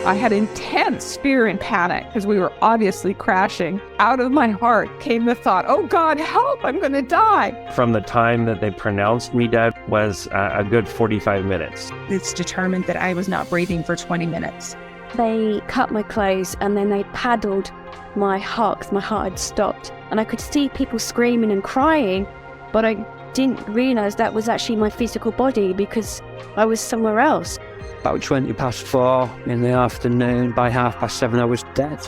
I had intense fear and panic because we were obviously crashing. Out of my heart came the thought, oh God, help, I'm going to die. From the time that they pronounced me dead was a good 45 minutes. It's determined that I was not breathing for 20 minutes. They cut my clothes and then they paddled my heart because my heart had stopped. And I could see people screaming and crying, but I didn't realise that was actually my physical body because I was somewhere else. About 4:20 in the afternoon, by 7:30 I was dead.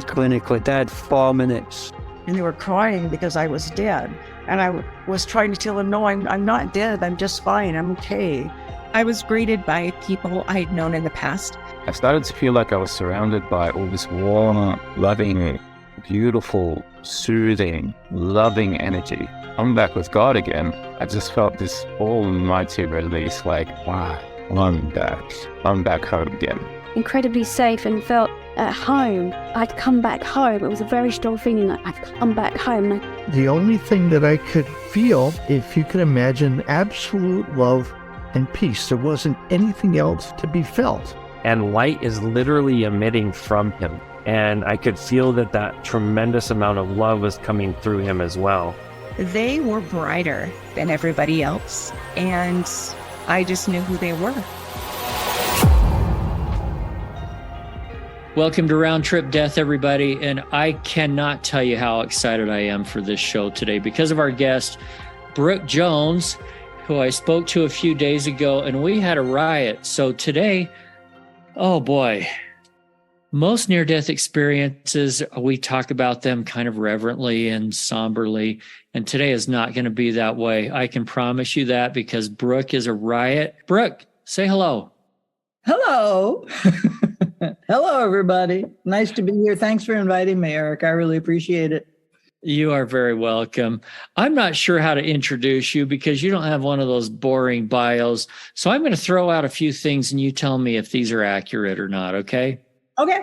Clinically dead, 4 minutes. And they were crying because I was dead. And I was trying to tell them, no, I'm not dead. I'm just fine. I'm okay. I was greeted by people I had known in the past. I started to feel like I was surrounded by all this warm, loving, beautiful, soothing, loving energy. I'm back with God again. I just felt this almighty release, like, wow, I'm back. I'm back home again. Incredibly safe and felt at home. I'd come back home. It was a very strong feeling that I'd come back home. The only thing that I could feel, if you can imagine, absolute love and peace. There wasn't anything else to be felt. And light is literally emitting from him. And I could feel that tremendous amount of love was coming through him as well. They were brighter than everybody else, and I just knew who they were. Welcome to Round Trip Death, everybody. And I cannot tell you how excited I am for this show today because of our guest, Brooke Jones, who I spoke to a few days ago, and we had a riot. So today, oh boy, most near-death experiences, we talk about them kind of reverently and somberly, and today is not going to be that way. I can promise you that because Brooke is a riot. Brooke, say hello. Hello. Hello, everybody. Nice to be here. Thanks for inviting me, Eric. I really appreciate it. You are very welcome. I'm not sure how to introduce you because you don't have one of those boring bios. So I'm going to throw out a few things and you tell me if these are accurate or not, okay? Okay.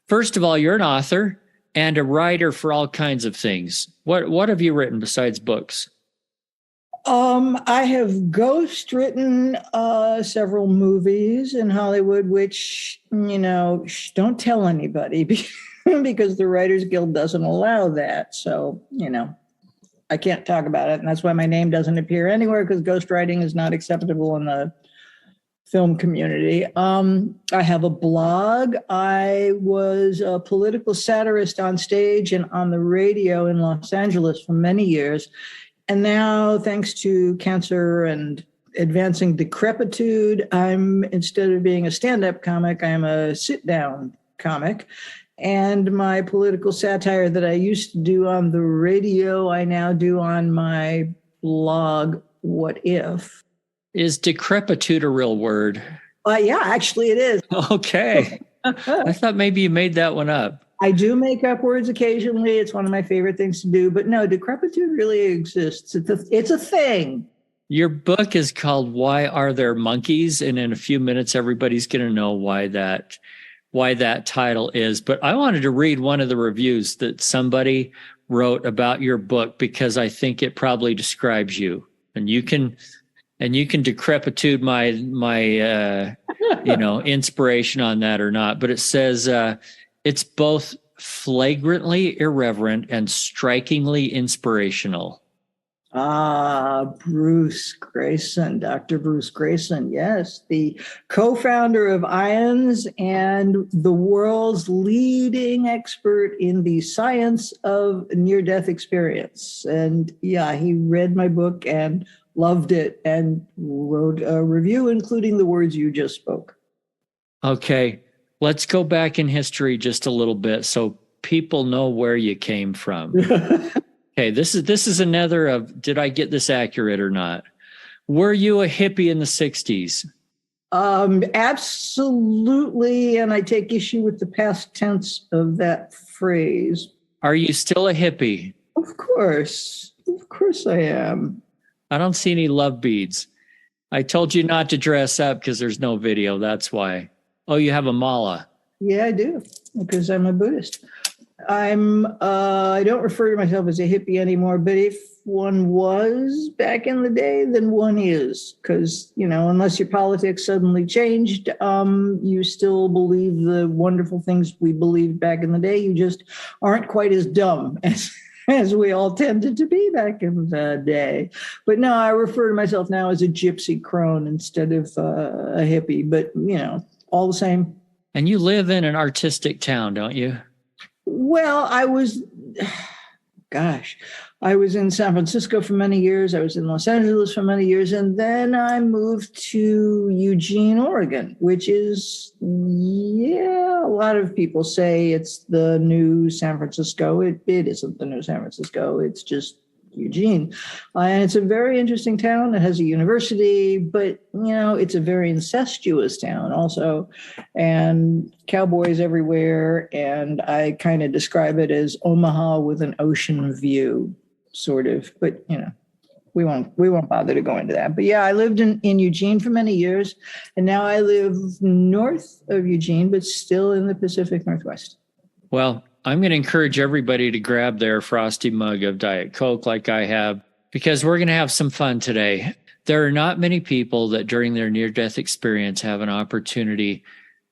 First of all, you're an author and a writer for all kinds of things. What have you written besides books? I have ghost-written several movies in Hollywood, which, don't tell anybody because the Writers Guild doesn't allow that. So, I can't talk about it. And that's why my name doesn't appear anywhere because ghostwriting is not acceptable in the film community. I have a blog. I was a political satirist on stage and on the radio in Los Angeles for many years. And now, thanks to cancer and advancing decrepitude, instead of being a stand-up comic, I'm a sit-down comic. And my political satire that I used to do on the radio, I now do on my blog, What If? Is decrepitude a real word? Yeah, actually it is. Okay. I thought maybe you made that one up. I do make up words occasionally. It's one of my favorite things to do. But no, decrepitude really exists. It's a thing. Your book is called Why Are There Monkeys? And in a few minutes, everybody's going to know why that title is. But I wanted to read one of the reviews that somebody wrote about your book because I think it probably describes you. And you can decrepitude my inspiration on that or not. But it says it's both flagrantly irreverent and strikingly inspirational. Bruce Grayson, Dr. Bruce Grayson, yes, the co-founder of IONS and the world's leading expert in the science of near-death experience. And yeah, he read my book and loved it and wrote a review, including the words you just spoke. Okay, let's go back in history just a little bit so people know where you came from. Okay, this is another of, did I get this accurate or not? Were you a hippie in the 60s? Absolutely, and I take issue with the past tense of that phrase. Are you still a hippie? Of course I am. I don't see any love beads. I told you not to dress up because there's no video, that's why. Oh, you have a mala. Yeah, I do, because I'm a Buddhist. I don't refer to myself as a hippie anymore, but if one was back in the day, then one is, because, unless your politics suddenly changed, you still believe the wonderful things we believed back in the day. You just aren't quite as dumb as we all tended to be back in the day. But no, I refer to myself now as a gypsy crone instead of a hippie, but, all the same. And you live in an artistic town, don't you? Well, I was in San Francisco for many years. I was in Los Angeles for many years. And then I moved to Eugene, Oregon, which is, a lot of people say it's the new San Francisco. It isn't the new San Francisco. It's just Eugene. And it's a very interesting town. It has a university, but, it's a very incestuous town also, and cowboys everywhere. And I kind of describe it as Omaha with an ocean view, sort of, but, we won't bother to go into that. But yeah, I lived in Eugene for many years, and now I live north of Eugene, but still in the Pacific Northwest. Well, I'm going to encourage everybody to grab their frosty mug of Diet Coke like I have, because we're going to have some fun today. There are not many people that during their near-death experience have an opportunity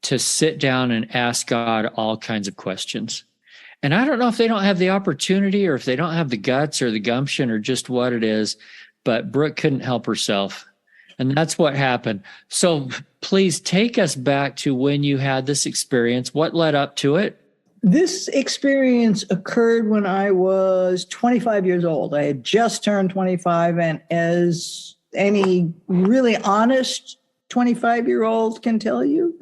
to sit down and ask God all kinds of questions. And I don't know if they don't have the opportunity or if they don't have the guts or the gumption or just what it is, but Brooke couldn't help herself. And that's what happened. So please take us back to when you had this experience. What led up to it? This experience occurred when I was 25 years old. I had just turned 25, and as any really honest 25-year-old can tell you,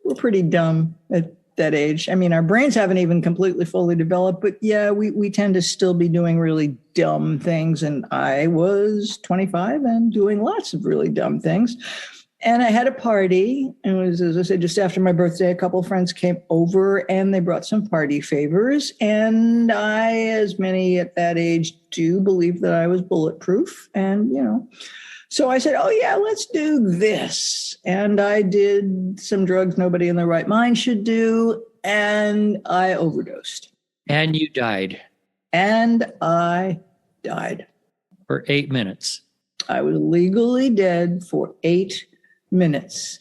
we're pretty dumb at that age. I mean, our brains haven't even completely fully developed, but yeah, we tend to still be doing really dumb things. And I was 25 and doing lots of really dumb things. And I had a party. It was, as I said, just after my birthday. A couple of friends came over and they brought some party favors. And I, as many at that age do, believed that I was bulletproof. And, so I said, oh, yeah, let's do this. And I did some drugs nobody in their right mind should do. And I overdosed. And you died. And I died. For 8 minutes. I was legally dead for 8 minutes.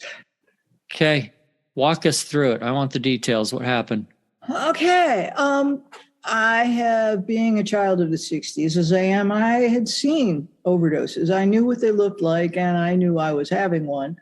Okay. Walk us through it. I want the details. What happened? Okay. I have, being a child of the 60s as I am, I had seen overdoses. I knew what they looked like, and I knew I was having one.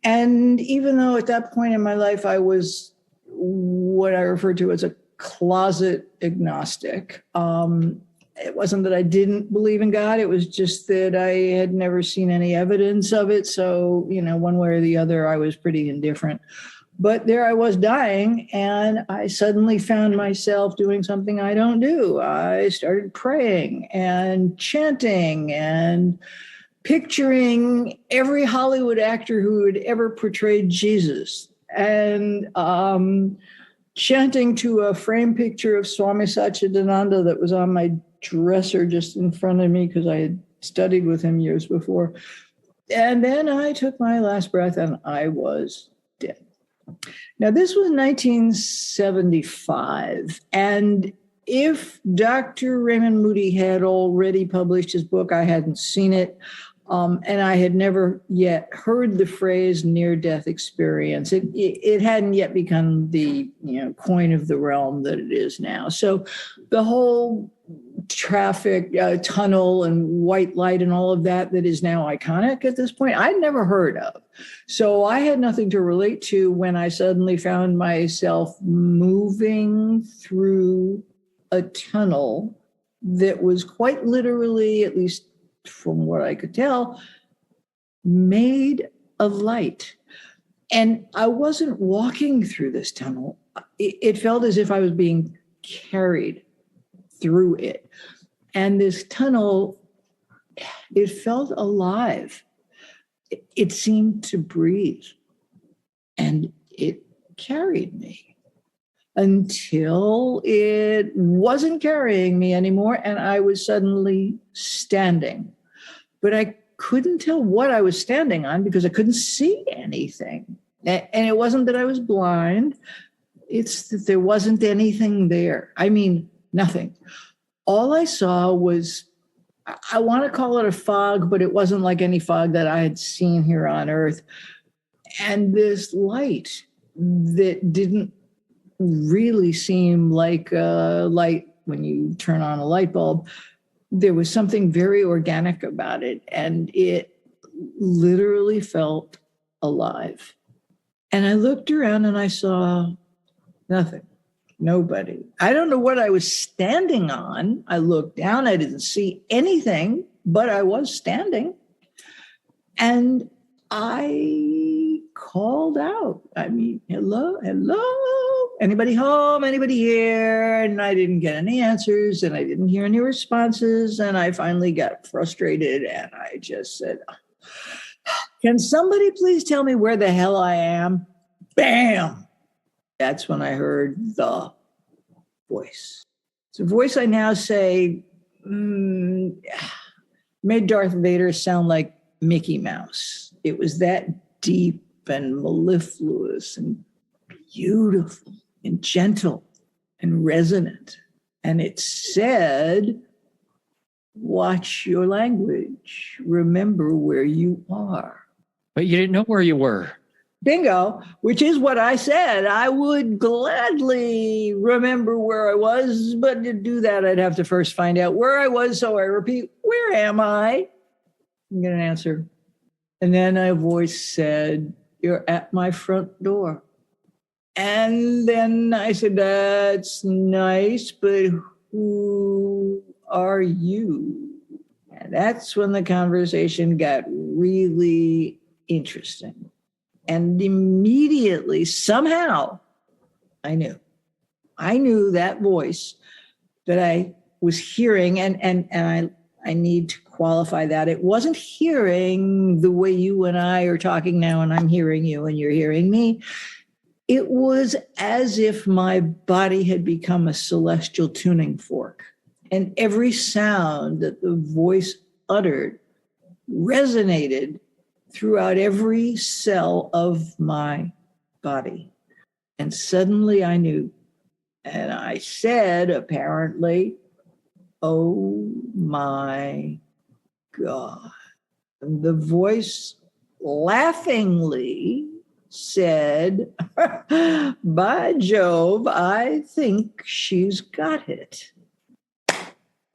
And even though at that point in my life I was what I refer to as a closet agnostic, it wasn't that I didn't believe in God. It was just that I had never seen any evidence of it. So, one way or the other, I was pretty indifferent. But there I was dying, and I suddenly found myself doing something I don't do. I started praying and chanting and picturing every Hollywood actor who had ever portrayed Jesus, and chanting to a frame picture of Swami Satchidananda that was on my dresser just in front of me because I had studied with him years before. And then I took my last breath and I was dead. Now, this was 1975. And if Dr. Raymond Moody had already published his book, I hadn't seen it. And I had never yet heard the phrase near-death experience. It hadn't yet become the coin of the realm that it is now. So the whole traffic tunnel and white light and all of that is now iconic at this point, I'd never heard of. So I had nothing to relate to when I suddenly found myself moving through a tunnel that was quite literally, at least from what I could tell, made of light. And I wasn't walking through this tunnel. It felt as if I was being carried through it. And this tunnel, it felt alive. It seemed to breathe. And it carried me until it wasn't carrying me anymore, and I was suddenly standing. But I couldn't tell what I was standing on because I couldn't see anything. And it wasn't that I was blind. It's that there wasn't anything there. I mean, nothing. All I saw was, I want to call it a fog, but it wasn't like any fog that I had seen here on Earth. And this light that didn't really seem like a light when you turn on a light bulb. There was something very organic about it, and it literally felt alive. And I looked around and I saw nothing, nobody. I don't know what I was standing on. I looked down, I didn't see anything, but I was standing. And I called out. I mean, hello, anybody home, anybody here? And I didn't get any answers and I didn't hear any responses. And I finally got frustrated and I just said, can somebody please tell me where the hell I am? Bam! That's when I heard the voice. It's a voice I now say made Darth Vader sound like Mickey Mouse. It was that deep and mellifluous and beautiful and gentle and resonant. And it said, watch your language. Remember where you are. But you didn't know where you were. Bingo, which is what I said. I would gladly remember where I was, but to do that, I'd have to first find out where I was. So I repeat, where am I? And get an answer. And then a voice said, you're at my front door. And then I said, that's nice, but who are you? And that's when the conversation got really interesting. And immediately, somehow, I knew that voice that I was hearing, and I need to qualify that. It wasn't hearing the way you and I are talking now, and I'm hearing you and you're hearing me. It was as if my body had become a celestial tuning fork, and every sound that the voice uttered resonated throughout every cell of my body. And suddenly I knew. And I said, apparently, oh my God. And the voice laughingly said, by Jove, I think she's got it.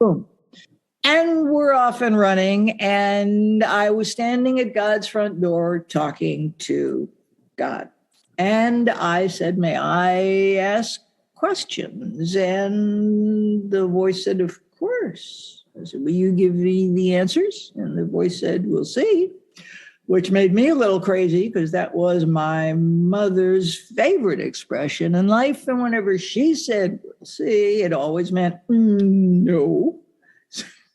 Boom. And we're off and running. And I was standing at God's front door talking to God. And I said, may I ask questions? And the voice said, of course. I said, will you give me the answers? And the voice said, we'll see. Which made me a little crazy because that was my mother's favorite expression in life. And whenever she said, we'll see, it always meant no.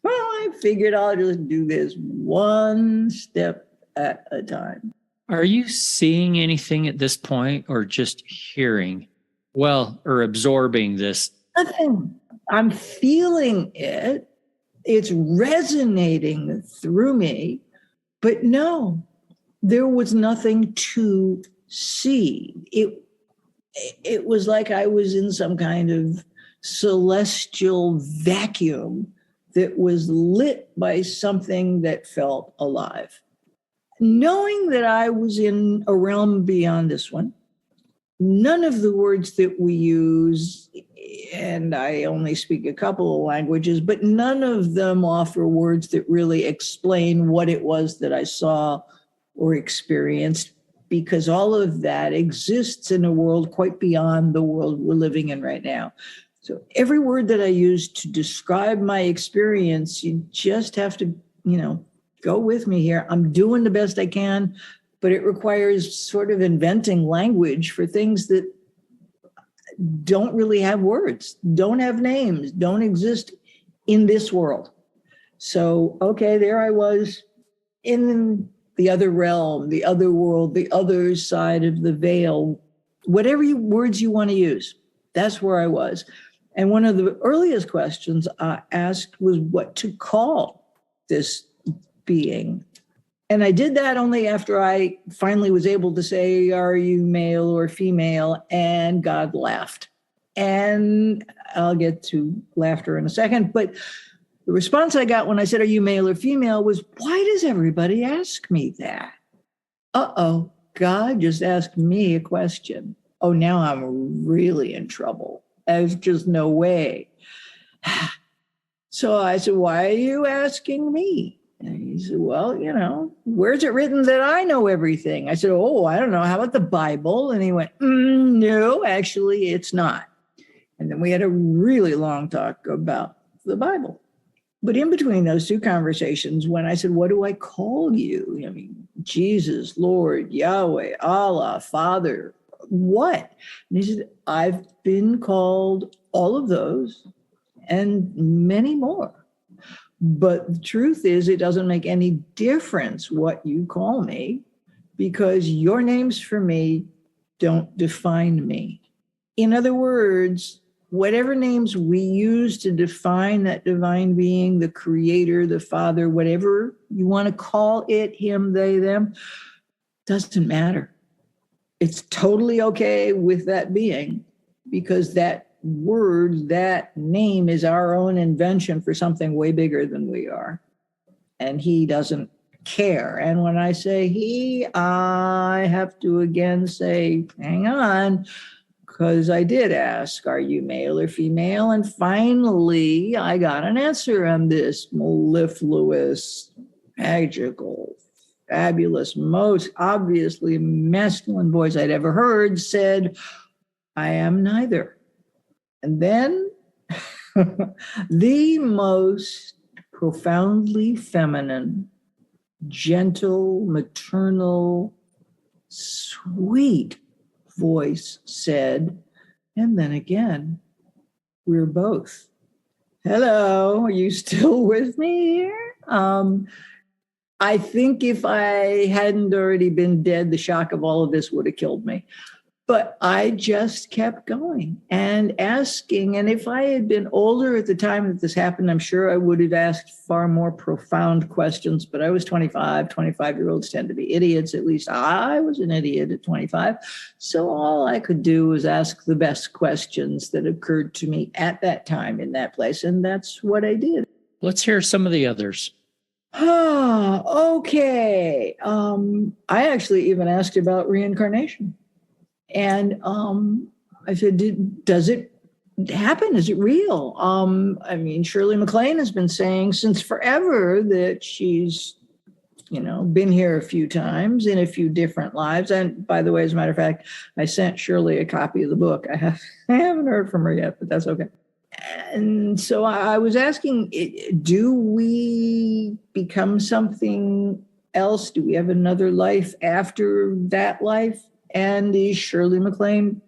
Well, I figured I'll just do this one step at a time. Are you seeing anything at this point or just hearing? Well, or absorbing this? Nothing. I'm feeling it. It's resonating through me. But no, there was nothing to see. It was like I was in some kind of celestial vacuum that was lit by something that felt alive. Knowing that I was in a realm beyond this one, none of the words that we use, and I only speak a couple of languages, but none of them offer words that really explain what it was that I saw or experienced, because all of that exists in a world quite beyond the world we're living in right now. So every word that I use to describe my experience, you just have to, go with me here. I'm doing the best I can, but it requires sort of inventing language for things that don't really have words, don't have names, don't exist in this world. So, okay, there I was in the other realm, the other world, the other side of the veil, whatever words you want to use, that's where I was. And one of the earliest questions I asked was what to call this being. And I did that only after I finally was able to say, are you male or female? And God laughed. And I'll get to laughter in a second. But the response I got when I said, are you male or female, was, why does everybody ask me that? Uh-oh, God just asked me a question. Oh, now I'm really in trouble. There's just no way. So I said, why are you asking me? And he said, well, where's it written that I know everything? I said, oh, I don't know. How about the Bible? And he went, no, actually, it's not. And then we had a really long talk about the Bible. But in between those two conversations, when I said, what do I call you? I mean, Jesus, Lord, Yahweh, Allah, Father, what? And he said, I've been called all of those and many more. But the truth is, it doesn't make any difference what you call me, because your names for me don't define me. In other words, whatever names we use to define that divine being, the creator, the Father, whatever you want to call it, him, they, them, doesn't matter. It's totally okay with that being, because that word, that name is our own invention for something way bigger than we are. And he doesn't care. And when I say he, I have to again say, hang on, because I did ask, are you male or female? And finally, I got an answer on this mellifluous, magical, fabulous, most obviously masculine voice I'd ever heard said, I am neither. And then the most profoundly feminine, gentle, maternal, sweet voice said, and then again, we're both. Hello, are you still with me here? I think if I hadn't already been dead, the shock of all of this would have killed me. But I just kept going and asking. And if I had been older at the time that this happened, I'm sure I would have asked far more profound questions. But I was 25. 25-year-olds tend to be idiots. At least I was an idiot at 25. So all I could do was ask the best questions that occurred to me at that time in that place. And that's what I did. Let's hear some of the others. Okay. I actually even asked about reincarnation. And I said, does it happen? Is it real? I mean, Shirley MacLaine has been saying since forever that she's, been here a few times in a few different lives. And by the way, as a matter of fact, I sent Shirley a copy of the book. I haven't heard from her yet, but that's okay. And so I was asking, do we become something else? Do we have another life after that life? And is Shirley MacLaine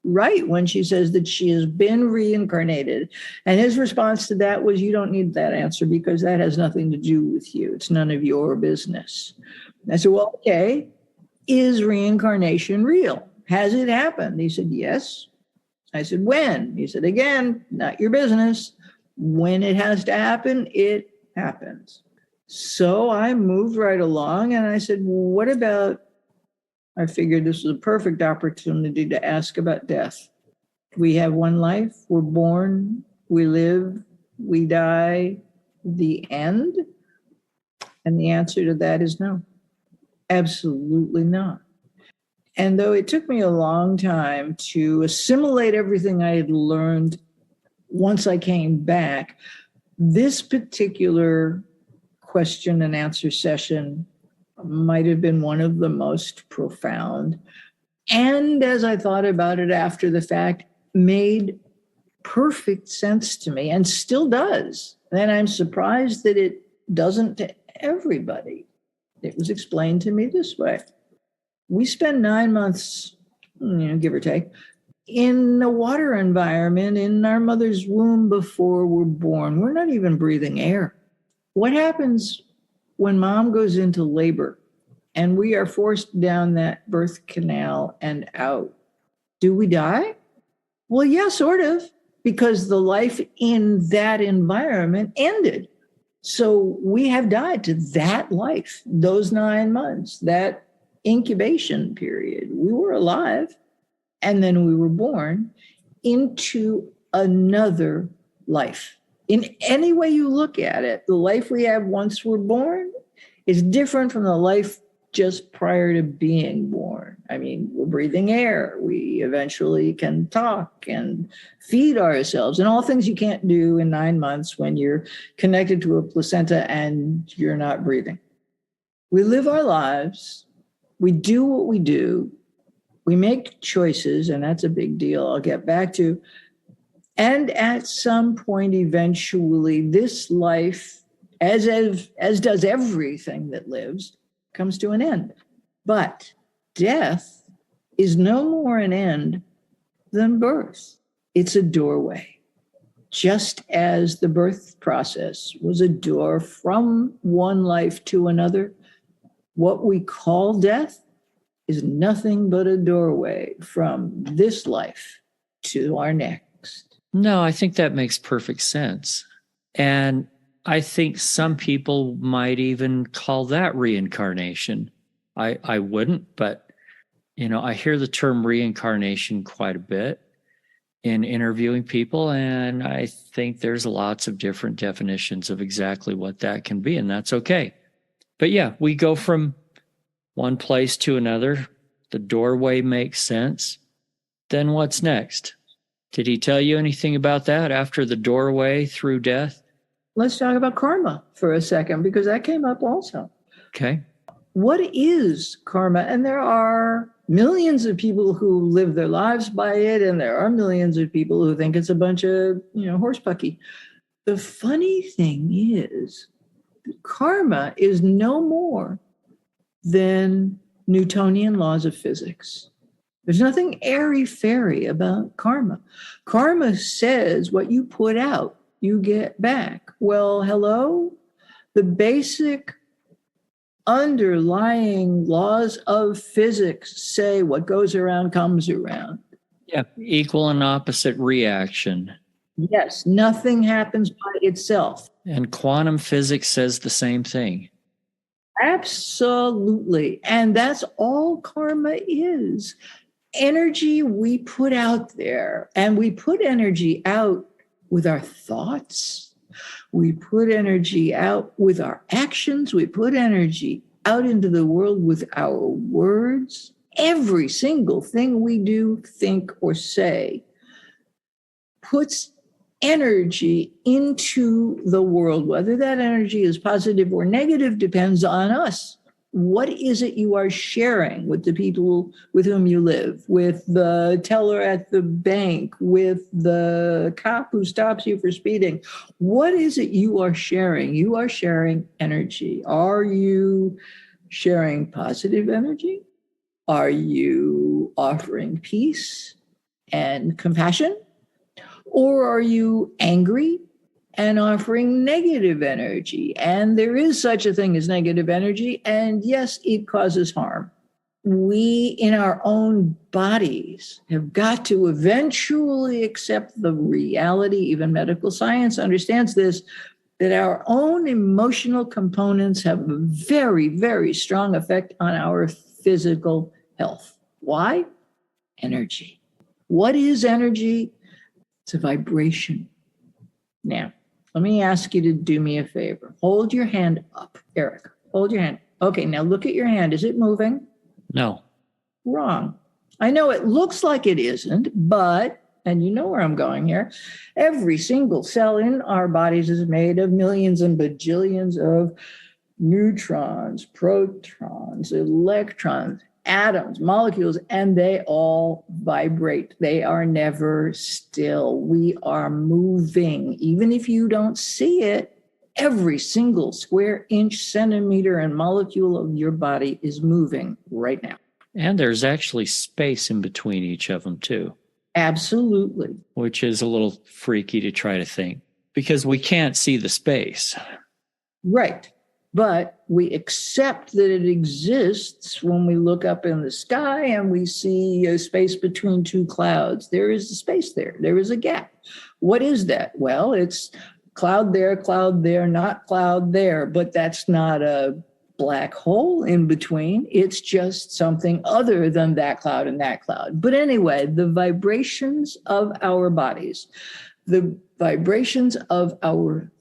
right when she says that she has been reincarnated? And his response to that was, you don't need that answer because that has nothing to do with you. It's none of your business. And I said, well, okay, is reincarnation real? Has it happened? He said, yes. I said, when? He said, again, not your business. When it has to happen, it happens. So I moved right along and I said, well, what about, I figured this was a perfect opportunity to ask about death. We have one life, we're born, we live, we die, the end? And the answer to that is no, absolutely not. And though it took me a long time to assimilate everything I had learned once I came back, this particular question and answer session might have been one of the most profound. And as I thought about it after the fact, made perfect sense to me and still does. And I'm surprised that it doesn't to everybody. It was explained to me this way. We spend 9 months, give or take, in a water environment in our mother's womb before we're born. We're not even breathing air. What happens when mom goes into labor and we are forced down that birth canal and out? Do we die? Well, yeah, sort of, because the life in that environment ended. So we have died to that life, those 9 months, that incubation period. We were alive, and then we were born into another life. In any way you look at it, the life we have once we're born is different from the life just prior to being born. I mean, we're breathing air. We eventually can talk and feed ourselves, and all things you can't do in 9 months when you're connected to a placenta and you're not breathing. We live our lives. We do what we do. We make choices, and that's a big deal. I'll get back to. And at some point, eventually, this life, as does everything that lives, comes to an end. But death is no more an end than birth. It's a doorway. Just as the birth process was a door from one life to another, what we call death is nothing but a doorway from this life to our next. No, I think that makes perfect sense. And I think some people might even call that reincarnation. I wouldn't, but I hear the term reincarnation quite a bit in interviewing people, and I think there's lots of different definitions of exactly what that can be, and that's okay. But yeah, we go from one place to another. The doorway makes sense. Then what's next? Did he tell you anything about that after the doorway through death? Let's talk about karma for a second, because that came up also. Okay. What is karma? And there are millions of people who live their lives by it, and there are millions of people who think it's a bunch of, horsepucky. The funny thing is, karma is no more than Newtonian laws of physics. There's nothing airy-fairy about karma. Karma says what you put out, you get back. Well, hello? The basic underlying laws of physics say what goes around comes around. Yeah, equal and opposite reaction. Yes, nothing happens by itself. And quantum physics says the same thing. Absolutely. And that's all karma is. Energy we put out there, and we put energy out with our thoughts. We put energy out with our actions. We put energy out into the world with our words. Every single thing we do, think, or say puts energy into the world. Whether that energy is positive or negative depends on us. What is it you are sharing with the people with whom you live, with the teller at the bank, with the cop who stops you for speeding? What is it you are sharing? You are sharing energy. Are you sharing positive energy? Are you offering peace and compassion? Or are you angry and offering negative energy? And there is such a thing as negative energy, and yes, it causes harm. We, in our own bodies, have got to eventually accept the reality, even medical science understands this, that our own emotional components have a very, very strong effect on our physical health. Why? Energy. What is energy? It's a vibration. Now, let me ask you to do me a favor. Hold your hand up, Eric. Hold your hand. Okay, now look at your hand. Is it moving? No. Wrong. I know it looks like it isn't, but, and you know where I'm going here, every single cell in our bodies is made of millions and bajillions of neutrons, protons, electrons, atoms, molecules, and they all vibrate. They are never still. We are moving. Even if you don't see it, every single square inch, centimeter, and molecule of your body is moving right now. And there's actually space in between each of them, too. Absolutely. Which is a little freaky to try to think, because we can't see the space. Right. But we accept that it exists when we look up in the sky and we see a space between two clouds. There is a space there. There is a gap. What is that? Well, it's cloud there, not cloud there, but that's not a black hole in between. It's just something other than that cloud and that cloud. But anyway, the vibrations of our bodies, the vibrations of our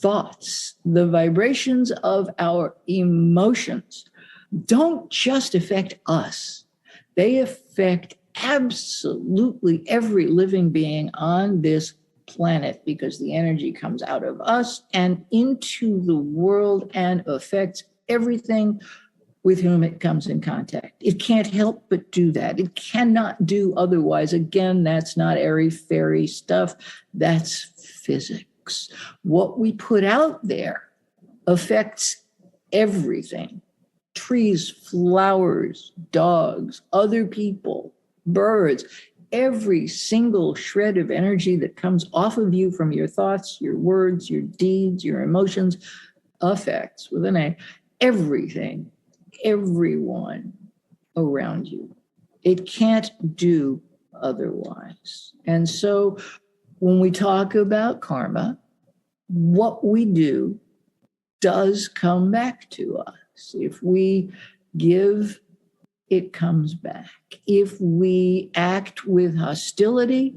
thoughts, the vibrations of our emotions don't just affect us. They affect absolutely every living being on this planet, because the energy comes out of us and into the world and affects everything with whom it comes in contact. It can't help but do that. It cannot do otherwise. Again, that's not airy-fairy stuff. That's physics. What we put out there affects everything. Trees, flowers, dogs, other people, birds. Every single shred of energy that comes off of you from your thoughts, your words, your deeds, your emotions affects, with an A, everything, everyone around you. It can't do otherwise. And so when we talk about karma, what we do does come back to us. If we give, it comes back. If we act with hostility,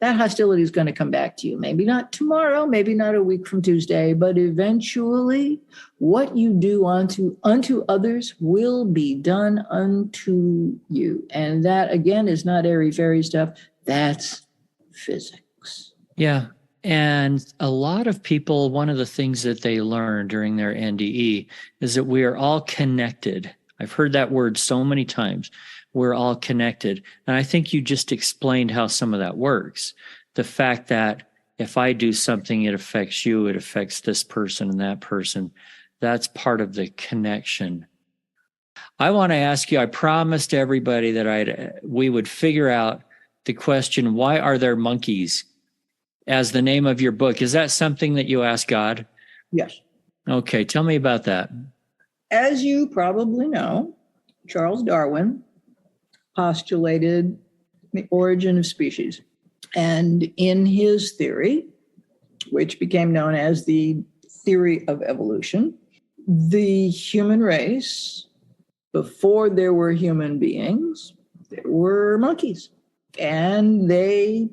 that hostility is going to come back to you. Maybe not tomorrow, maybe not a week from Tuesday, but eventually what you do unto others will be done unto you. And that, again, is not airy-fairy stuff. That's physics. Yeah. And a lot of people, one of the things that they learn during their NDE is that we are all connected. I've heard that word so many times. We're all connected. And I think you just explained how some of that works. The fact that if I do something, it affects you, it affects this person and that person. That's part of the connection. I want to ask you, I promised everybody that we would figure out the question, why are there monkeys, as the name of your book? Is that something that you asked God? Yes. Okay, tell me about that. As you probably know, Charles Darwin postulated the origin of species. And in his theory, which became known as the theory of evolution, the human race, before there were human beings, there were monkeys. And they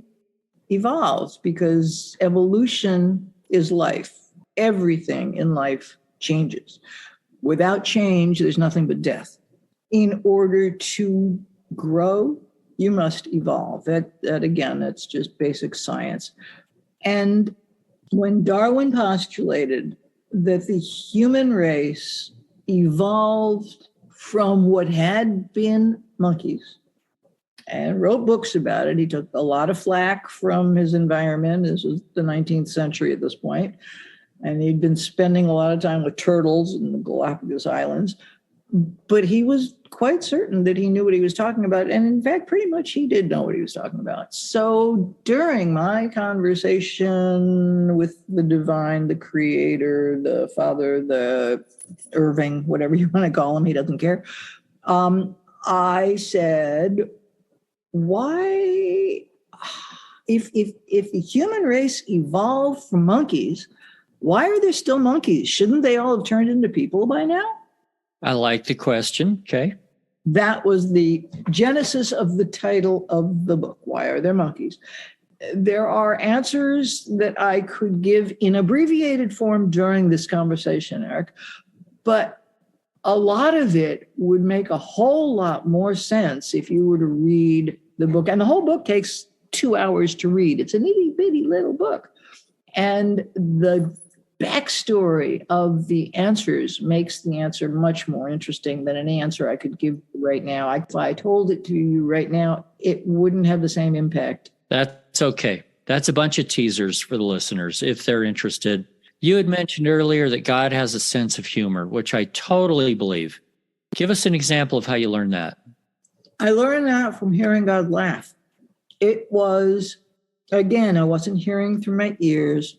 evolved because evolution is life. Everything in life changes. Without change, there's nothing but death. In order to grow, you must evolve. That again, that's just basic science. And when Darwin postulated that the human race evolved from what had been monkeys and wrote books about it, he took a lot of flack from his environment. This was the 19th century at this point. And he'd been spending a lot of time with turtles in the Galapagos Islands. But he was quite certain that he knew what he was talking about. And in fact, pretty much he did know what he was talking about. So during my conversation with the divine, the creator, the father, the Irving, whatever you want to call him, he doesn't care. I said, why, if the human race evolved from monkeys, why are there still monkeys? Shouldn't they all have turned into people by now? I like the question. Okay. That was the genesis of the title of the book. Why are there monkeys? There are answers that I could give in abbreviated form during this conversation, Eric, but a lot of it would make a whole lot more sense if you were to read the book. And the whole book takes 2 hours to read. It's an itty bitty little book. And the backstory of the answers makes the answer much more interesting than any answer I could give right now. If I told it to you right now, it wouldn't have the same impact. That's okay. That's a bunch of teasers for the listeners if they're interested. You had mentioned earlier that God has a sense of humor, which I totally believe. Give us an example of how you learned that. I learned that from hearing God laugh. It was, again, I wasn't hearing through my ears.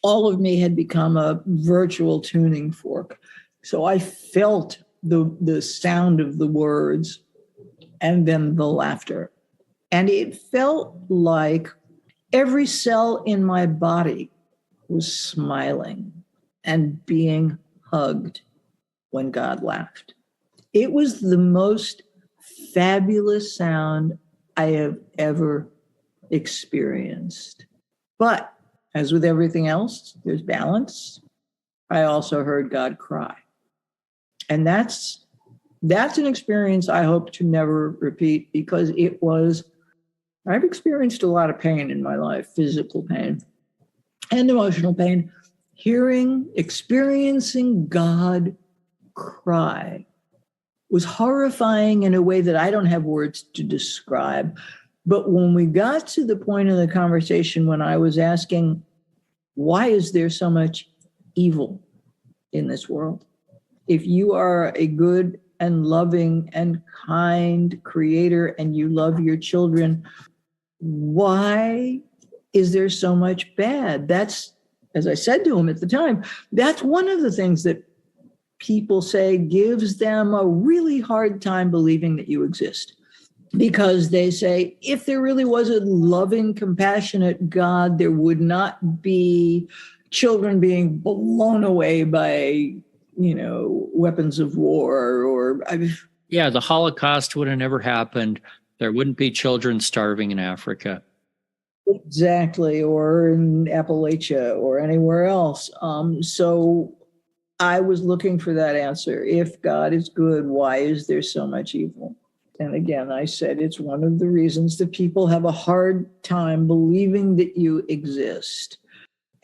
All of me had become a virtual tuning fork. So I felt the sound of the words and then the laughter. And it felt like every cell in my body was smiling and being hugged when God laughed. It was the most fabulous sound I have ever experienced. But as with everything else, there's balance. I also heard God cry. And that's an experience I hope to never repeat, because I've experienced a lot of pain in my life, physical pain and emotional pain. Experiencing God cry was horrifying in a way that I don't have words to describe. But when we got to the point in the conversation when I was asking, why is there so much evil in this world? If you are a good and loving and kind creator and you love your children, why is there so much bad? That's, as I said to him at the time, that's one of the things that people say gives them a really hard time believing that you exist. Because they say, if there really was a loving, compassionate God, there would not be children being blown away by, weapons of war Yeah, the Holocaust would have never happened. There wouldn't be children starving in Africa. Exactly, or in Appalachia or anywhere else. So I was looking for that answer. If God is good, why is there so much evil? And again, I said it's one of the reasons that people have a hard time believing that you exist.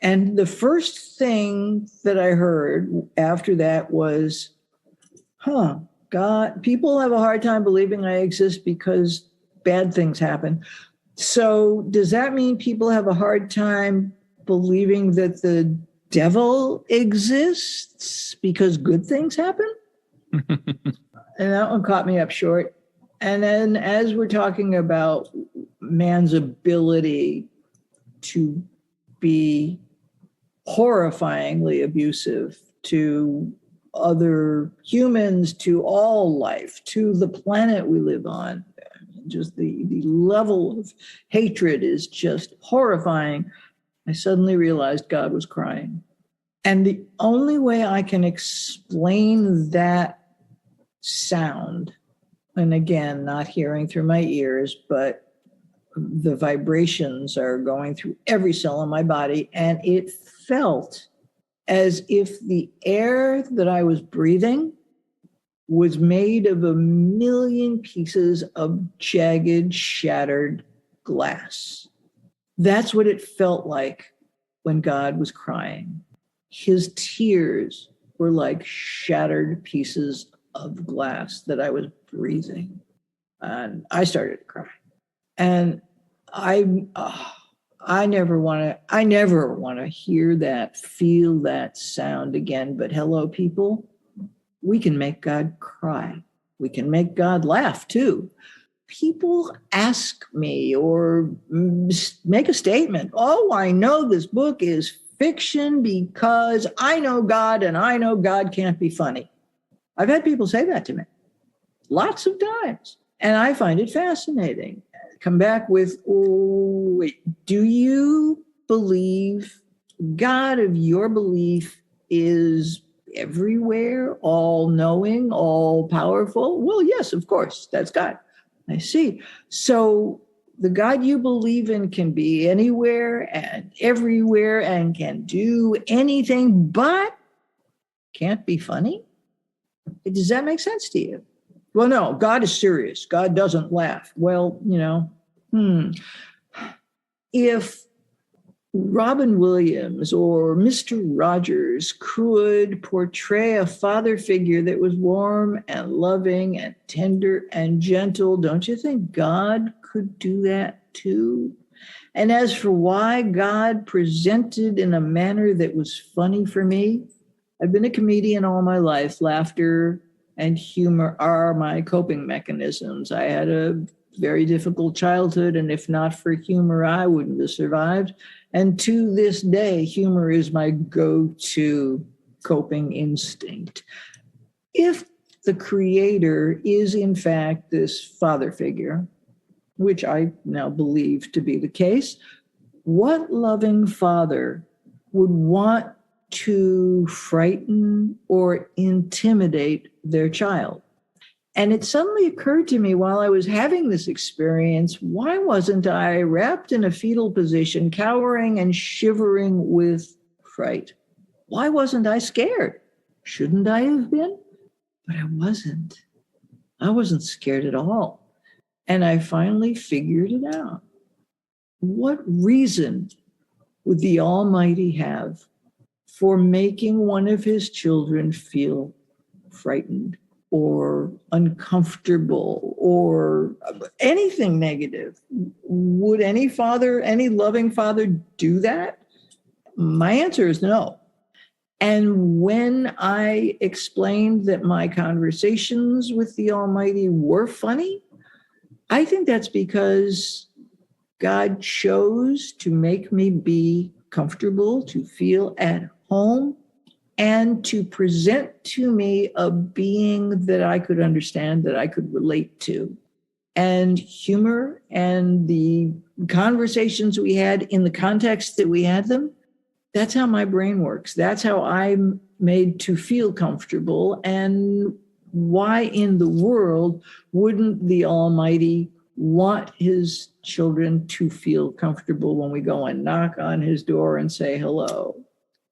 And the first thing that I heard after that was, God, people have a hard time believing I exist because bad things happen. So does that mean people have a hard time believing that the devil exists because good things happen? And that one caught me up short. And then as we're talking about man's ability to be horrifyingly abusive to other humans, to all life, to the planet we live on, just the level of hatred is just horrifying. I suddenly realized God was crying. And the only way I can explain that sound, and again, not hearing through my ears, but the vibrations are going through every cell in my body. And it felt as if the air that I was breathing was made of a million pieces of jagged, shattered glass. That's what it felt like when God was crying. His tears were like shattered pieces of glass that I was breathing. And I started to cry. And I never want to hear that, feel that sound again. But hello, people, we can make God cry. We can make God laugh too. People ask me or make a statement. Oh, I know this book is fiction because I know God and I know God can't be funny. I've had people say that to me lots of times. And I find it fascinating. Come back with, oh, wait, do you believe God of your belief is everywhere, all knowing, all powerful? Well, yes, of course, that's God. I see. So the God you believe in can be anywhere and everywhere and can do anything, but can't be funny? Does that make sense to you? Well, no, God is serious. God doesn't laugh. Well, if Robin Williams or Mr. Rogers could portray a father figure that was warm and loving and tender and gentle, don't you think God could do that too? And as for why God presented in a manner that was funny for me, I've been a comedian all my life. Laughter and humor are my coping mechanisms. I had a very difficult childhood, and if not for humor, I wouldn't have survived. And to this day, humor is my go-to coping instinct. If the creator is in fact this father figure, which I now believe to be the case, what loving father would want to frighten or intimidate their child. And it suddenly occurred to me while I was having this experience, why wasn't I wrapped in a fetal position, cowering and shivering with fright? Why wasn't I scared? Shouldn't I have been? But I wasn't. I wasn't scared at all. And I finally figured it out. What reason would the Almighty have for making one of his children feel frightened or uncomfortable or anything negative? Would any father, any loving father do that? My answer is no. And when I explained that my conversations with the Almighty were funny, I think that's because God chose to make me be comfortable, to feel at home, and to present to me a being that I could understand, that I could relate to. And humor and the conversations we had in the context that we had them, that's how my brain works. That's how I'm made to feel comfortable. And why in the world wouldn't the Almighty want his children to feel comfortable when we go and knock on his door and say hello?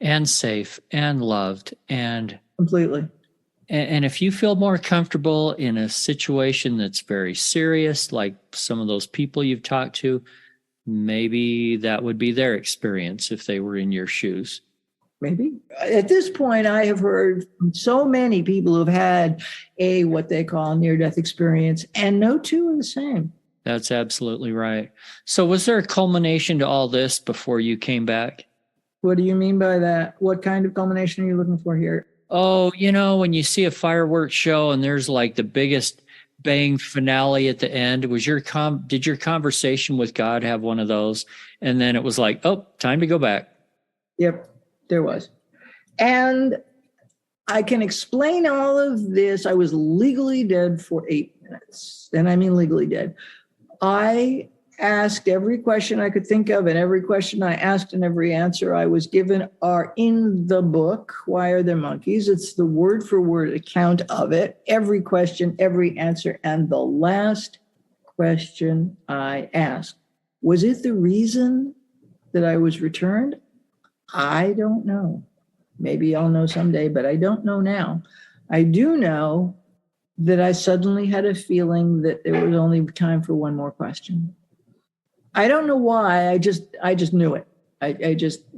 And safe and loved. And completely. And if you feel more comfortable in a situation that's very serious, like some of those people you've talked to, maybe that would be their experience if they were in your shoes. Maybe. At this point, I have heard from so many people who've had a what they call near-death experience, and no two are the same. That's absolutely right. So was there a culmination to all this before you came back? What do you mean by that? What kind of culmination are you looking for here? Oh, you know, when you see a fireworks show and there's like the biggest bang finale at the end, was did your conversation with God have one of those? And then it was like, oh, time to go back. Yep, there was. And I can explain all of this. I was legally dead for 8 minutes. And I mean legally dead. I asked every question I could think of, and every question I asked and every answer I was given are in the book, Why Are There Monkeys? It's the word for word account of it. Every question, every answer. And the last question I asked, was it the reason that I was returned? I don't know. Maybe I'll know someday, but I don't know now. I do know that I suddenly had a feeling that there was only time for one more question. I don't know why. I just knew it.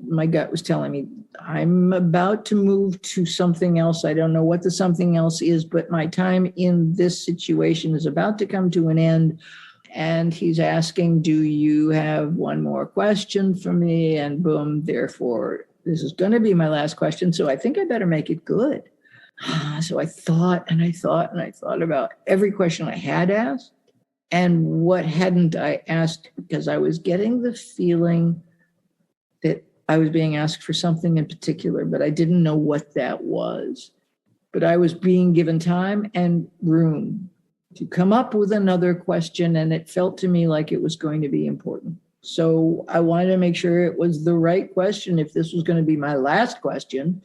My gut was telling me I'm about to move to something else. I don't know what the something else is, but my time in this situation is about to come to an end. And he's asking, do you have one more question for me? And boom, therefore, this is going to be my last question. So I think I better make it good. So I thought and I thought and I thought about every question I had asked. And what hadn't I asked, because I was getting the feeling that I was being asked for something in particular, but I didn't know what that was. But I was being given time and room to come up with another question, and it felt to me like it was going to be important. So I wanted to make sure it was the right question. If this was going to be my last question,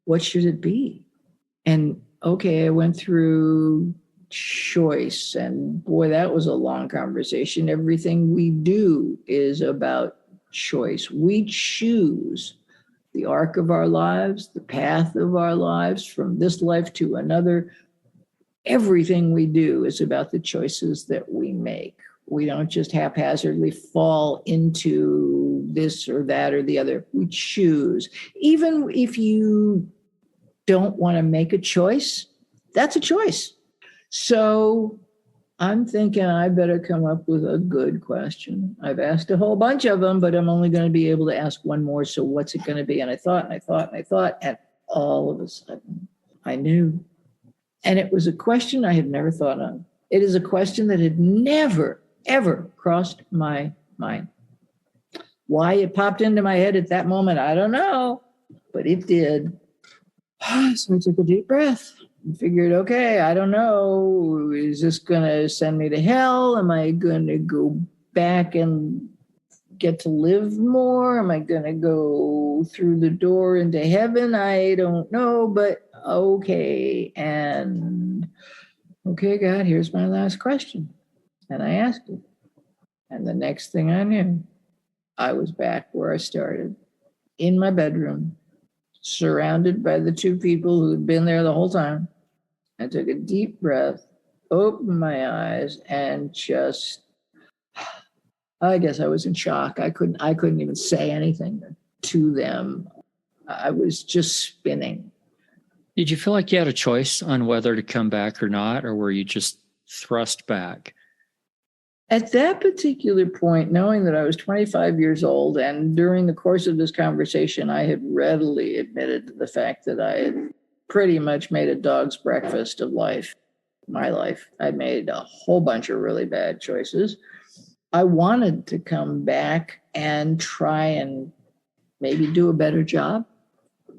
what should it be? And okay, I went through choice, and boy, that was a long conversation. Everything we do is about choice. We choose the arc of our lives, the path of our lives from this life to another. Everything we do is about the choices that we make. We don't just haphazardly fall into this or that or the other. We choose. Even if you don't want to make a choice, that's a choice. So I'm thinking I better come up with a good question. I've asked a whole bunch of them, but I'm only going to be able to ask one more. So what's it going to be? And I thought, and all of a sudden I knew. And it was a question I had never thought of. It is a question that had never, ever crossed my mind. Why it popped into my head at that moment, I don't know, but it did. So I took a deep breath and figured, okay, I don't know. Is this going to send me to hell? Am I going to go back and get to live more? Am I going to go through the door into heaven? I don't know, but okay. And okay, God, here's my last question. And I asked it. And the next thing I knew, I was back where I started, in my bedroom, surrounded by the two people who had been there the whole time. I took a deep breath, opened my eyes, and just, I guess I was in shock. I couldn't even say anything to them. I was just spinning. Did you feel like you had a choice on whether to come back or not, or were you just thrust back? At that particular point, knowing that I was 25 years old, and during the course of this conversation, I had readily admitted to the fact that I had pretty much made a dog's breakfast of life, my life. I made a whole bunch of really bad choices. I wanted to come back and try and maybe do a better job,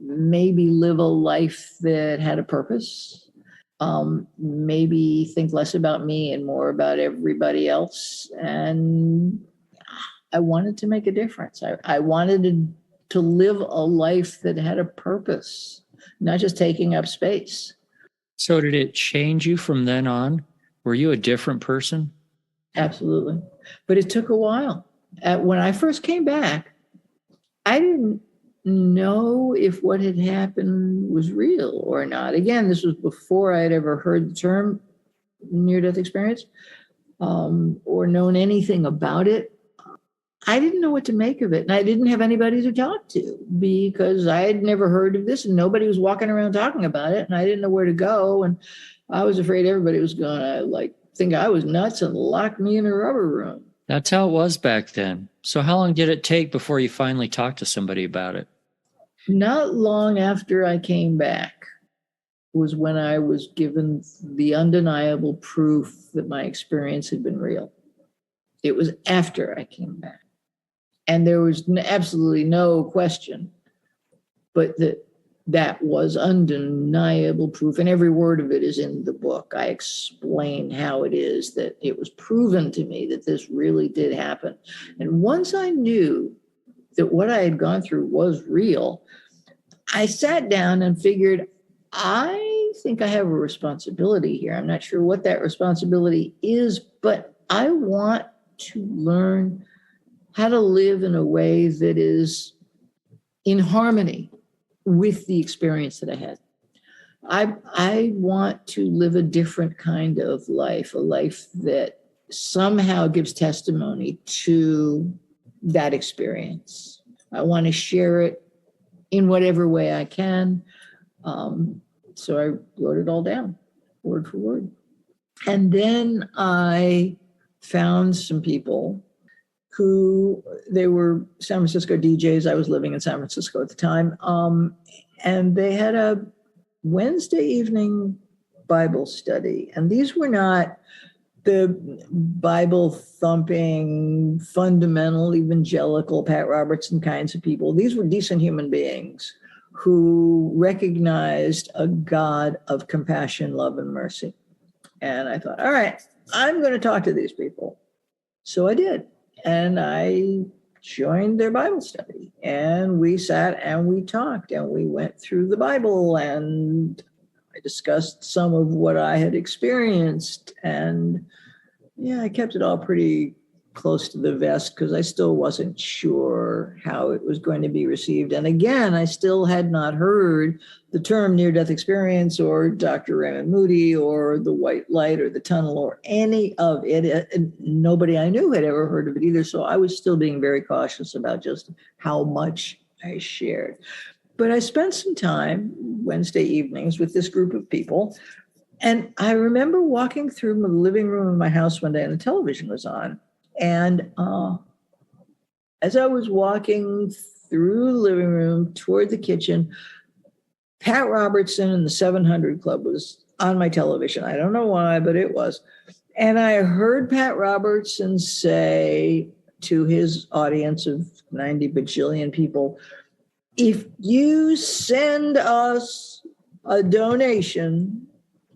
maybe live a life that had a purpose. Maybe think less about me and more about everybody else. And I wanted to make a difference. I wanted to live a life that had a purpose, not just taking up space. So did it change you from then on? Were you a different person? Absolutely. But it took a while. When I first came back, I didn't know if what had happened was real or not. Again, this was before I had ever heard the term near-death experience or known anything about it. I didn't know what to make of it. And I didn't have anybody to talk to because I had never heard of this and nobody was walking around talking about it. And I didn't know where to go. And I was afraid everybody was going to think I was nuts and lock me in a rubber room. That's how it was back then. So how long did it take before you finally talked to somebody about it? Not long after I came back was when I was given the undeniable proof that my experience had been real. It was after I came back. And there was absolutely no question, but that was undeniable proof. And every word of it is in the book. I explain how it is that it was proven to me that this really did happen. And once I knew that what I had gone through was real, I sat down and figured, I think I have a responsibility here. I'm not sure what that responsibility is, but I want to learn how to live in a way that is in harmony with the experience that I had. I want to live a different kind of life, a life that somehow gives testimony to that experience. I want to share it in whatever way I can. So I wrote it all down, word for word. And then I found some people who, they were San Francisco DJs. I was living in San Francisco at the time. And they had a Wednesday evening Bible study. And these were not the Bible thumping, fundamental, evangelical, Pat Robertson kinds of people. These were decent human beings who recognized a God of compassion, love, and mercy. And I thought, all right, I'm going to talk to these people. So I did. And I joined their Bible study. And we sat and we talked and we went through the Bible and I discussed some of what I had experienced. And yeah, I kept it all pretty close to the vest because I still wasn't sure how it was going to be received. And again, I still had not heard the term near-death experience or Dr. Raymond Moody or the white light or the tunnel or any of it. And nobody I knew had ever heard of it either. So I was still being very cautious about just how much I shared. But I spent some time Wednesday evenings with this group of people. And I remember walking through the living room of my house one day and the television was on. And as I was walking through the living room toward the kitchen, Pat Robertson and the 700 Club was on my television. I don't know why, but it was. And I heard Pat Robertson say to his audience of 90 bajillion people, if you send us a donation,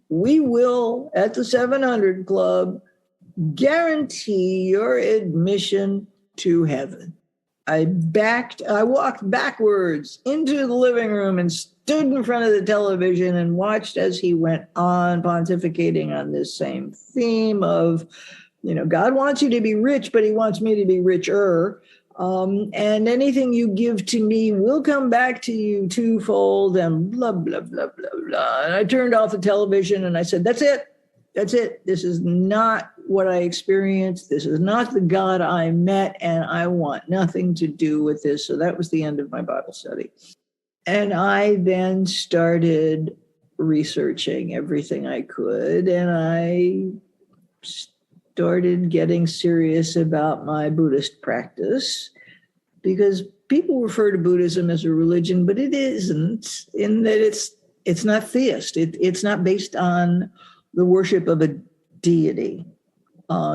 we will, at the 700 Club, guarantee your admission to heaven. I walked backwards into the living room and stood in front of the television and watched as he went on pontificating on this same theme of, God wants you to be rich, but he wants me to be richer. And anything you give to me will come back to you twofold and blah, blah, blah, blah, blah. And I turned off the television and I said, that's it. That's it. This is not what I experienced. This is not the God I met, and I want nothing to do with this. So that was the end of my Bible study. And I then started researching everything I could, and I started getting serious about my Buddhist practice, because people refer to Buddhism as a religion, but it isn't, in that it's not theist. It's not based on the worship of a deity.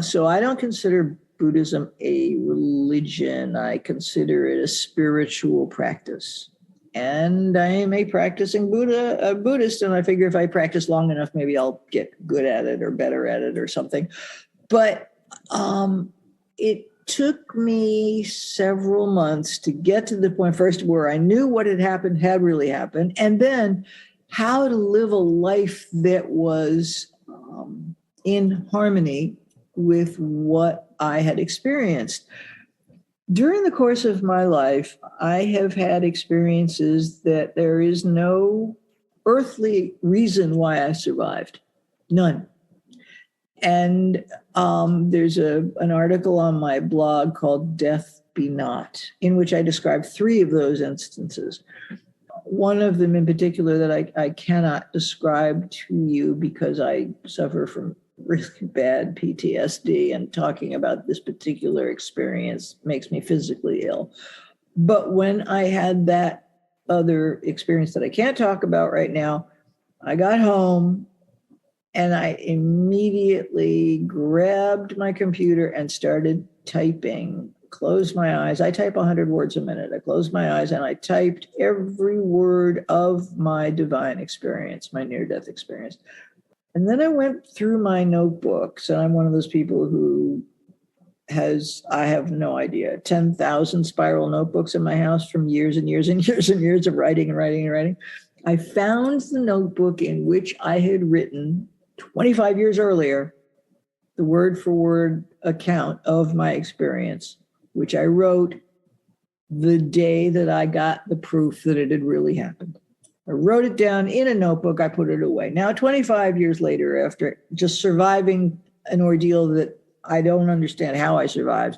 So I don't consider Buddhism a religion. I consider it a spiritual practice. And I am a practicing Buddhist, and I figure if I practice long enough, maybe I'll get good at it or better at it or something. But it took me several months to get to the point, first, where I knew what had happened had really happened, and then how to live a life that was in harmony with what I had experienced. During the course of my life, I have had experiences that there is no earthly reason why I survived. None. And there's an article on my blog called Death Be Not, in which I describe 3 of those instances. One of them in particular that I cannot describe to you because I suffer from really bad PTSD, and talking about this particular experience makes me physically ill. But when I had that other experience that I can't talk about right now, I got home and I immediately grabbed my computer and started typing. Closed my eyes. I type 100 words a minute. I closed my eyes and I typed every word of my divine experience, my near-death experience. And then I went through my notebooks, and I'm one of those people who I have no idea, 10,000 spiral notebooks in my house from years and years and years and years of writing and writing and writing. I found the notebook in which I had written 25 years earlier, the word for word account of my experience, which I wrote the day that I got the proof that it had really happened. I wrote it down in a notebook. I put it away. Now, 25 years later, after just surviving an ordeal that I don't understand how I survived,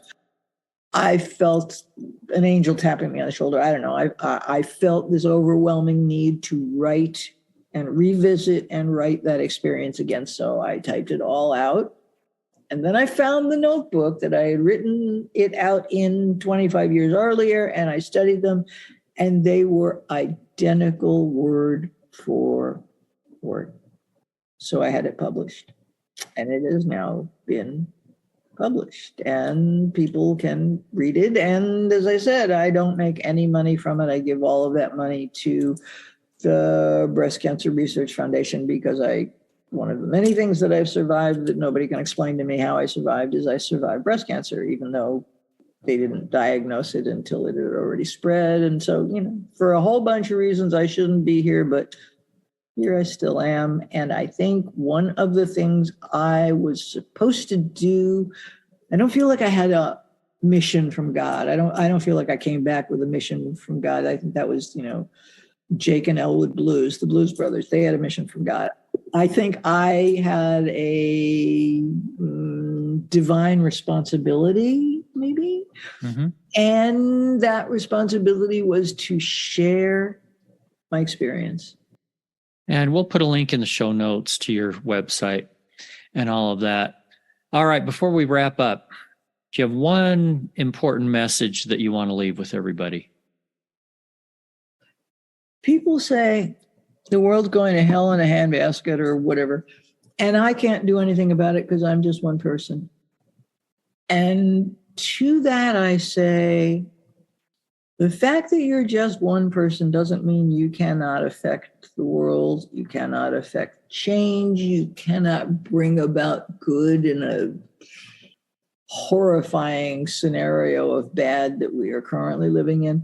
I felt an angel tapping me on the shoulder. I don't know. I felt this overwhelming need to write and revisit and write that experience again. So I typed it all out. And then I found the notebook that I had written it out in 25 years earlier, and I studied them, and they were identical word for word. So I had it published, and it has now been published, and people can read it. And as I said, I don't make any money from it. I give all of that money to the Breast Cancer Research Foundation, because one of the many things that I've survived that nobody can explain to me how I survived is I survived breast cancer, even though they didn't diagnose it until it had already spread. And so, for a whole bunch of reasons, I shouldn't be here, but here I still am. And I think one of the things I was supposed to do, I don't feel like I had a mission from God. I don't feel like I came back with a mission from God. I think that was, Jake and Elwood Blues, the Blues Brothers. They had a mission from God. I think I had a divine responsibility, maybe. Mm-hmm. And that responsibility was to share my experience. And we'll put a link in the show notes to your website and all of that. All right, before we wrap up, do you have one important message that you want to leave with everybody? People say the world's going to hell in a handbasket or whatever, and I can't do anything about it because I'm just one person. And to that I say, the fact that you're just one person doesn't mean you cannot affect the world. You cannot affect change. You cannot bring about good in a horrifying scenario of bad that we are currently living in,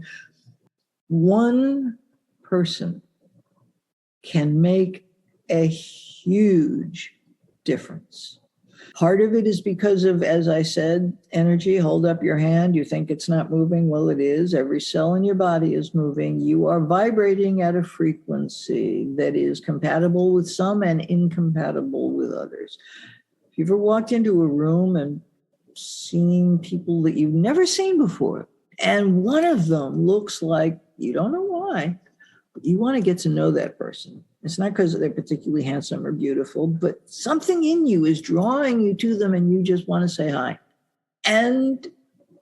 one person can make a huge difference. Part of it is because of, as I said, energy. Hold up your hand. You think it's not moving? Well, it is. Every cell in your body is moving. You are vibrating at a frequency that is compatible with some and incompatible with others. If you've ever walked into a room and seen people that you've never seen before, and one of them looks like, you don't know why, but you want to get to know that person. It's not because they're particularly handsome or beautiful, but something in you is drawing you to them and you just want to say hi. And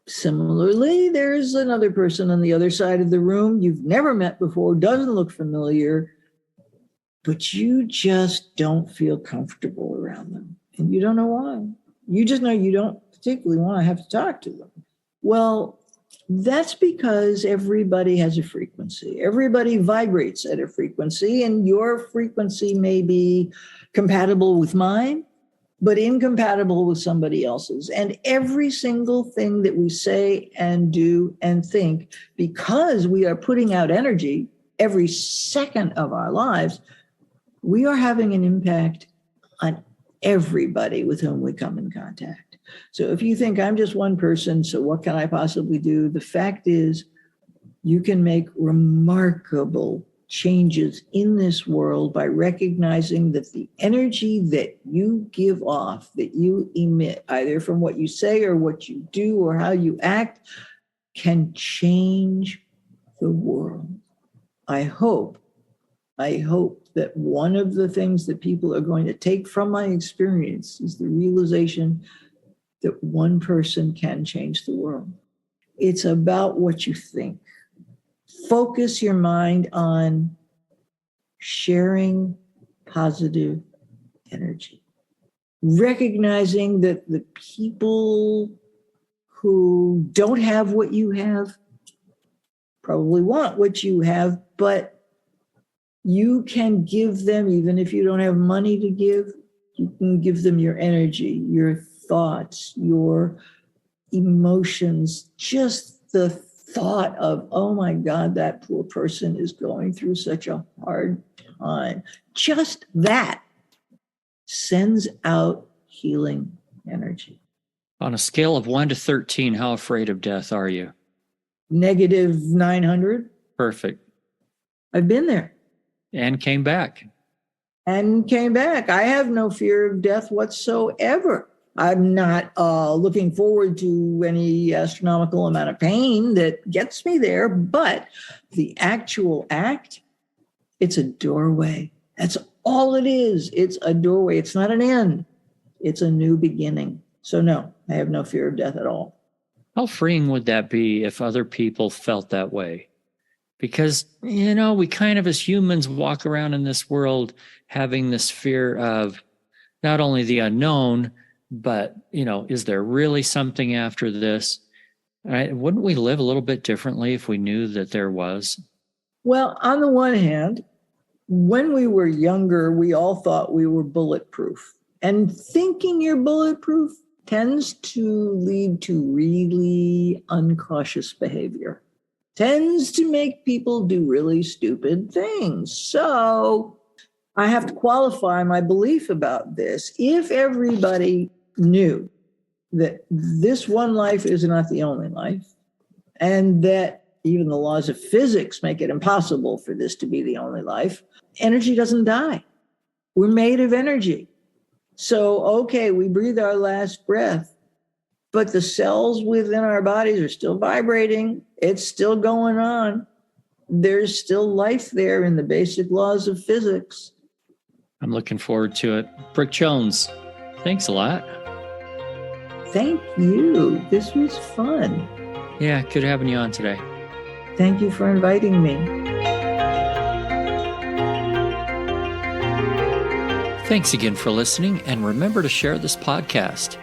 similarly, there's another person on the other side of the room you've never met before, doesn't look familiar, but you just don't feel comfortable around them. And you don't know why. You just know you don't particularly want to have to talk to them. Well, that's because everybody has a frequency. Everybody vibrates at a frequency, and your frequency may be compatible with mine, but incompatible with somebody else's. And every single thing that we say and do and think, because we are putting out energy every second of our lives, we are having an impact on everybody with whom we come in contact. So if you think I'm just one person, so what can I possibly do? The fact is, you can make remarkable changes in this world by recognizing that the energy that you give off, that you emit, either from what you say or what you do or how you act, can change the world. I hope that one of the things that people are going to take from my experience is the realization that one person can change the world. It's about what you think. Focus your mind on sharing positive energy. Recognizing that the people who don't have what you have probably want what you have, but you can give them, even if you don't have money to give, you can give them your energy, your thoughts, your emotions, just the thought of, oh my God, that poor person is going through such a hard time. Just that sends out healing energy. On a scale of 1 to 13, how afraid of death are you? Negative 900. Perfect. I've been there. And came back. I have no fear of death whatsoever. I'm not looking forward to any astronomical amount of pain that gets me there, but the actual act, it's a doorway. That's all it is. It's a doorway. It's not an end. It's a new beginning. So no, I have no fear of death at all. How freeing would that be if other people felt that way? Because, we kind of as humans walk around in this world having this fear of not only the unknown, but, is there really something after this? Wouldn't we live a little bit differently if we knew that there was? Well, on the one hand, when we were younger, we all thought we were bulletproof. And thinking you're bulletproof tends to lead to really uncautious behavior. Tends to make people do really stupid things. So I have to qualify my belief about this. If everybody knew that this one life is not the only life, and that even the laws of physics make it impossible for this to be the only life, energy doesn't die. We're made of energy. So, okay, we breathe our last breath, but the cells within our bodies are still vibrating. It's still going on. There's still life there in the basic laws of physics. I'm looking forward to it. Brooke Jones, thanks a lot. Thank you. This was fun. Yeah, good having you on today. Thank you for inviting me. Thanks again for listening, and remember to share this podcast.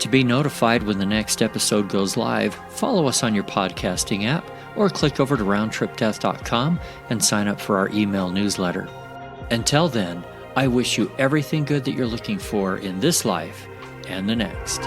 To be notified when the next episode goes live, follow us on your podcasting app or click over to roundtripdeath.com and sign up for our email newsletter. Until then, I wish you everything good that you're looking for in this life and the next.